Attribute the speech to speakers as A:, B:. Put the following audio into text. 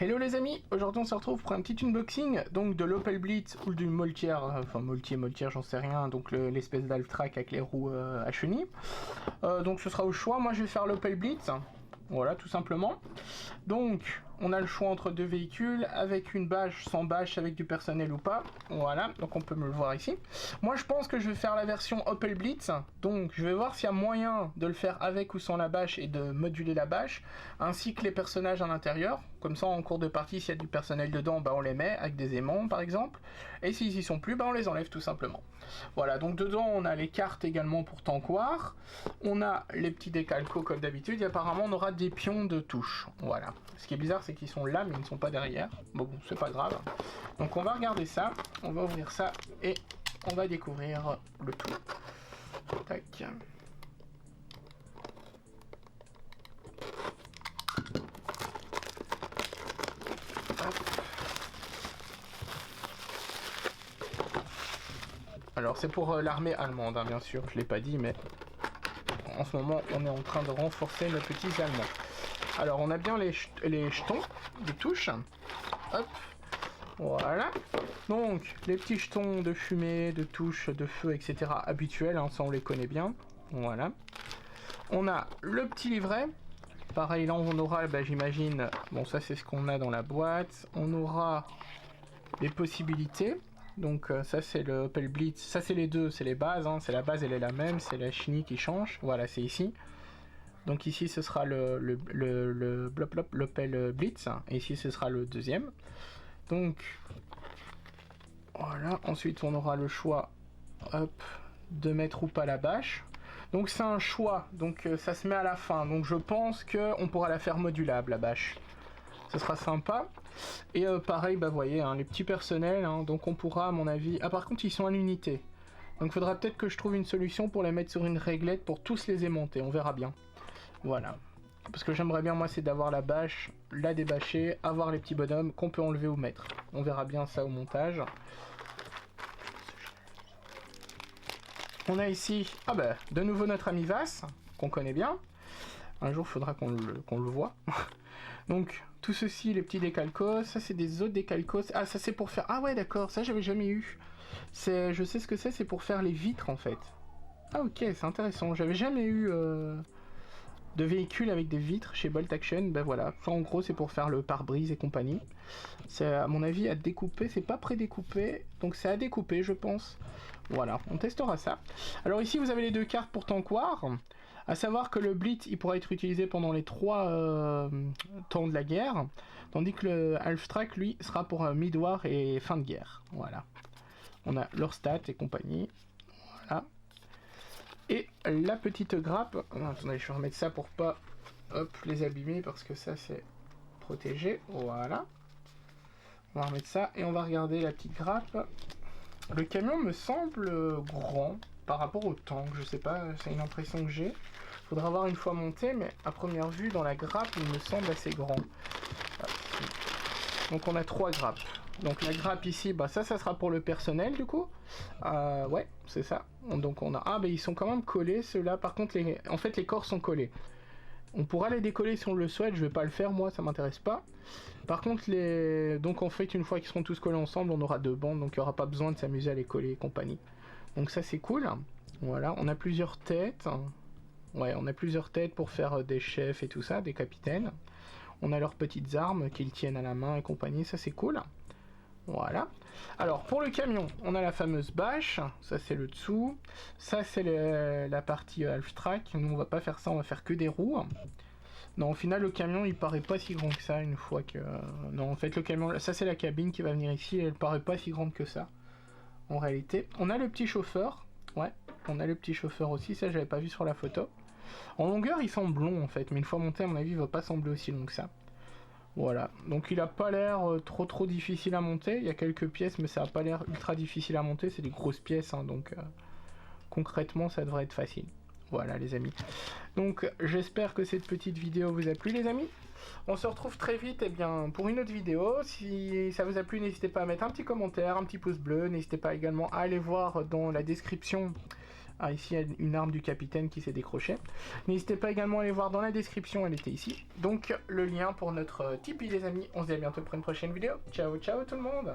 A: Hello les amis, aujourd'hui on se retrouve pour un petit unboxing donc de l'Opel Blitz ou du Moltier, enfin Moltier j'en sais rien, donc l'espèce d'Alftrac avec les roues à chenilles. Donc ce sera au choix, moi je vais faire l'Opel Blitz, voilà tout simplement. Donc on a le choix entre deux véhicules, avec une bâche, sans bâche, avec du personnel ou pas, voilà, donc on peut me le voir ici. Moi je pense que je vais faire la version Opel Blitz, donc je vais voir s'il y a moyen de le faire avec ou sans la bâche et de moduler la bâche, ainsi que les personnages à l'intérieur, comme ça en cours de partie s'il y a du personnel dedans, bah on les met avec des aimants par exemple, et s'ils y sont plus, bah on les enlève tout simplement. Voilà, donc dedans on a les cartes également pour tankoir, on a les petits décalcos comme d'habitude, et apparemment on aura des pions de touche, voilà. Ce qui est bizarre c'est qu'ils sont là mais ils ne sont pas derrière, bon c'est pas grave. Donc on va regarder ça, on va ouvrir ça et on va découvrir le tout. Tac. Alors c'est pour l'armée allemande, hein, bien sûr, je l'ai pas dit, mais en ce moment on est en train de renforcer nos petits Allemands. Alors on a bien les jetons, les touches, hop, voilà. Donc les petits jetons de fumée, de touche, de feu, etc. habituels, hein, ça on les connaît bien, voilà. On a le petit livret, pareil là on aura, bah, j'imagine, bon ça c'est ce qu'on a dans la boîte, on aura les possibilités. Donc ça c'est le Opel Blitz, ça c'est les deux, c'est les bases, hein. C'est la base elle est la même, c'est la chenille qui change, voilà c'est ici. Donc ici ce sera l'Opel Blitz, et ici ce sera le deuxième. Donc voilà, ensuite on aura le choix, hop, de mettre ou pas la bâche. Donc c'est un choix, donc ça se met à la fin, donc je pense qu'on pourra la faire modulable la bâche. Ce sera sympa. Et pareil, bah vous voyez, hein, les petits personnels, hein, donc on pourra à mon avis... Ah par contre ils sont à l'unité. Donc il faudra peut-être que je trouve une solution pour les mettre sur une réglette pour tous les aimanter, on verra bien. Voilà. Parce que j'aimerais bien moi c'est d'avoir la bâche, la débâcher, avoir les petits bonhommes qu'on peut enlever ou mettre. On verra bien ça au montage. On a ici, ah bah, de nouveau notre ami Vas, qu'on connaît bien. Un jour il faudra qu'on le voit. Donc tout ceci, les petits décalcos, ça c'est des autres décalcos. Ah ça c'est pour faire, ah ouais d'accord, ça j'avais jamais eu. Je sais ce que c'est pour faire les vitres en fait. Ah ok, c'est intéressant, j'avais jamais eu de véhicule avec des vitres chez Bolt Action, ben voilà. Ça en gros c'est pour faire le pare-brise et compagnie. C'est à mon avis à découper, c'est pas pré-découpé, donc c'est à découper je pense. Voilà, on testera ça. Alors ici vous avez les deux cartes pour tankoir. À savoir que le Blitz il pourra être utilisé pendant les 3 temps de la guerre, tandis que le Alftrac lui sera pour mi-war et fin de guerre. Voilà. On a leur stats et compagnie. Voilà. Et la petite grappe. Oh, attendez, je vais remettre ça pour pas hop, les abîmer parce que ça c'est protégé. Voilà. On va remettre ça et on va regarder la petite grappe. Le camion me semble grand par rapport au tank, je sais pas, c'est une impression que j'ai. Faudra voir une fois monté, mais à première vue dans la grappe il me semble assez grand. Donc on a 3 grappes. Donc la grappe ici, bah ça sera pour le personnel du coup. Ouais, c'est ça. Donc on a... Ah bah ils sont quand même collés ceux-là, par contre en fait les corps sont collés. On pourra les décoller si on le souhaite, je vais pas le faire moi, ça m'intéresse pas. Par contre donc en fait une fois qu'ils seront tous collés ensemble, on aura 2 bandes, donc il n'y aura pas besoin de s'amuser à les coller et compagnie. Donc ça c'est cool. Voilà, on a plusieurs têtes. Ouais, on a plusieurs têtes pour faire des chefs et tout ça, des capitaines. On a leurs petites armes qu'ils tiennent à la main et compagnie, ça c'est cool. Voilà. Alors pour le camion, on a la fameuse bâche, ça c'est le dessous. Ça c'est la partie Alftrac. Nous on va pas faire ça, on va faire que des roues. Non, au final le camion il paraît pas si grand que ça une fois que... Non, en fait le camion, ça c'est la cabine qui va venir ici, elle paraît pas si grande que ça. En réalité, on a le petit chauffeur. Ouais, on a le petit chauffeur aussi, ça j'avais pas vu sur la photo. En longueur il semble long en fait, mais une fois monté à mon avis il va pas sembler aussi long que ça. Voilà, donc il a pas l'air trop difficile à monter, il y a quelques pièces mais ça a pas l'air ultra difficile à monter, c'est des grosses pièces hein, donc concrètement ça devrait être facile. Voilà les amis. Donc j'espère que cette petite vidéo vous a plu les amis. On se retrouve très vite eh bien, pour une autre vidéo. Si ça vous a plu, n'hésitez pas à mettre un petit commentaire, un petit pouce bleu. N'hésitez pas également à aller voir dans la description Ah, ici, il y a une arme du capitaine qui s'est décrochée. N'hésitez pas également à aller voir dans la description, elle était ici. Donc, le lien pour notre Tipeee, les amis. On se dit à bientôt pour une prochaine vidéo. Ciao, ciao tout le monde!